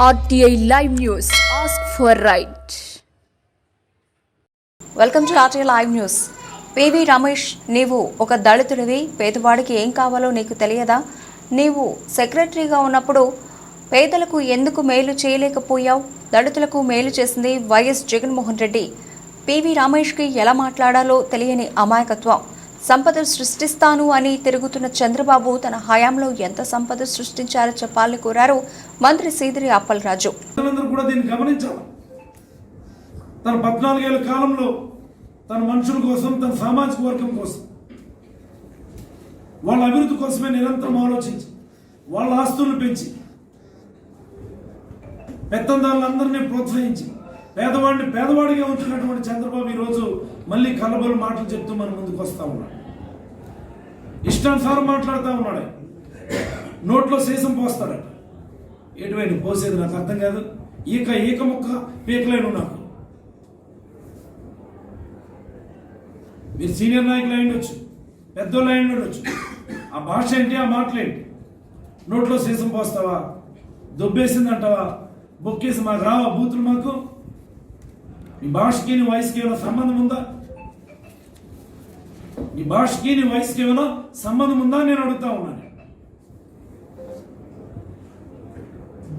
RTI Live News. Ask for right. Welcome to RTI Live News. PV Ramesh, నీవు ఒక దళితుడివి, పేదవాడికి ఏం కావాలో నీకు తెలియదా? నీవు సెక్రటరీగా ఉన్నప్పుడు పేదలకు ఎందుకు మేలు చేయలేకపోయావు? దళితులకు మేలు చేసింది వైఎస్ జగన్మోహన్ రెడ్డి. పివి రమేష్కి ఎలా మాట్లాడాలో తెలియని అమాయకత్వం. సంపద సృష్టిస్తాను అని తిరుగుతున్న చంద్రబాబు తన హయాంలో ఎంత సంపద సృష్టించారో చెప్పాలని కోరారు మంత్రి సీదిరి అప్పలరాజు. కూడా దీన్ని గమనించాలి. తన 14 ఏళ్ల కాలంలో తన మనుషుల కోసం, తన సామాజిక వర్గం కోసం, వాళ్ళ అభివృద్ధి కోసమే నిరంతరం ఆలోచించి వాళ్ళ ఆస్తులను పెంచి పెత్తందారులందరినీ ప్రోత్సహించి పేదవాడిగా ఉంటున్నటువంటి చంద్రబాబు ఈరోజు మళ్ళీ కలబలు మాటలు చెప్తూ మన ముందుకు వస్తా ఉన్నాడు. ఇష్టానుసారం మాట్లాడుతూ ఉన్నాడు. నోట్లో సీసం పోస్తాడట. ఎటువంటి పోసేది నాకు అర్థం కాదు. ఈక ముక్క పీకలేను. నాకు మీరు సీనియర్ నాయకులు అయి ఉండొచ్చు, పెద్దోళ్ళు అయి ఉండొచ్చు. ఆ భాష ఏంటి, ఆ మాటలేంటి? నోట్లో సీసం పోస్తావా? దొబ్బేసింది అంటావా? బొక్కేసి మాకు రావా బూతులు? మాకు నీ భాషకి నీ వయసుకి ఏమైనా సంబంధం ఉందా? నీ భాషకి నీ వయసుకి ఏమైనా సంబంధం ఉందా నేను అడుగుతా ఉన్నాను.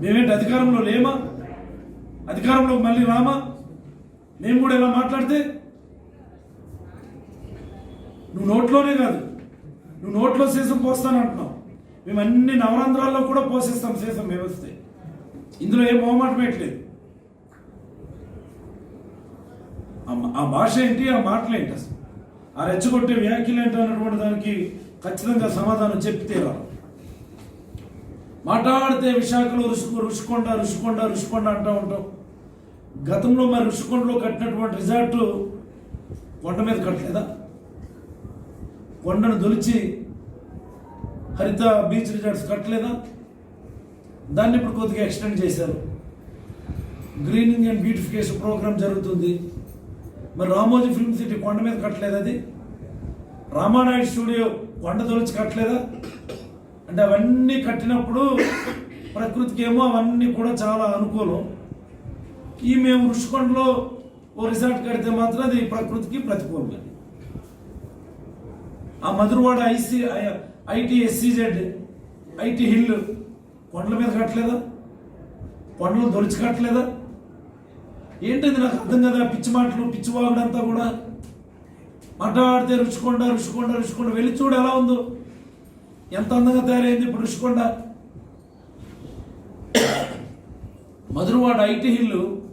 మేమేంటి అధికారంలో లేమా? అధికారంలో మళ్ళీ రామా? మేము కూడా ఇలా మాట్లాడితే నువ్వు నోట్లోనే కాదు, నువ్వు నోట్లో సీసం పోస్తాను అంటున్నావు. మేము అన్ని నవరంధ్రాల్లో కూడా పోసేస్తాం సీసం వ్యవస్థ. ఇందులో ఏం మొహమాటం పెట్టలేదు. ఆ భాష ఏంటి, ఆ మాటలు ఏంటి, అసలు ఆ రెచ్చగొట్టే వ్యాఖ్యలు ఏంటి అన్నటువంటి దానికి ఖచ్చితంగా సమాధానం చెప్పితే రాదు. మాట్లాడితే విశాఖలో రుషికొండ అంటూ ఉంటాం. గతంలో మరి రుషికొండలో కట్టినటువంటి రిసార్ట్ కొండ మీద కట్టలేదా? కొండను దొలిచి హరిత బీచ్ రిసార్ట్స్ కట్టలేదా? దాన్ని ఇప్పుడు కొద్దిగా ఎక్స్టెండ్ చేశారు. గ్రీనింగ్ అండ్ బ్యూటిఫికేషన్ ప్రోగ్రామ్ జరుగుతుంది. మరి రామోజీ ఫిల్మ్ సిటీ కొండ మీద కట్టలేదు. అది రామానాయుడు స్టూడియో కొండ దొలిచి కట్టలేదా? అంటే అవన్నీ కట్టినప్పుడు ప్రకృతికి ఏమో అవన్నీ కూడా చాలా అనుకూలం. ఈ మేము రుషికొండలో ఓ రిసార్ట్ కడితే మాత్రం అది ప్రకృతికి ప్రతికూలం. ఆ Madhurawada IT SCZ IT hill కొండల మీద కట్టలేదా? కొండలు దొలిచి కట్టలేదా? ఏంటది నాకు అర్థం కదా. పిచ్చి మాటలు, పిచ్చి వాగుడంతా కూడా మాట్లాడితే రుషికొండ వెళ్ళి చూడు ఎలా ఉందో, ఎంత అందంగా తయారైంది ఇప్పుడు రుషికొండ. Madhurawada IT hill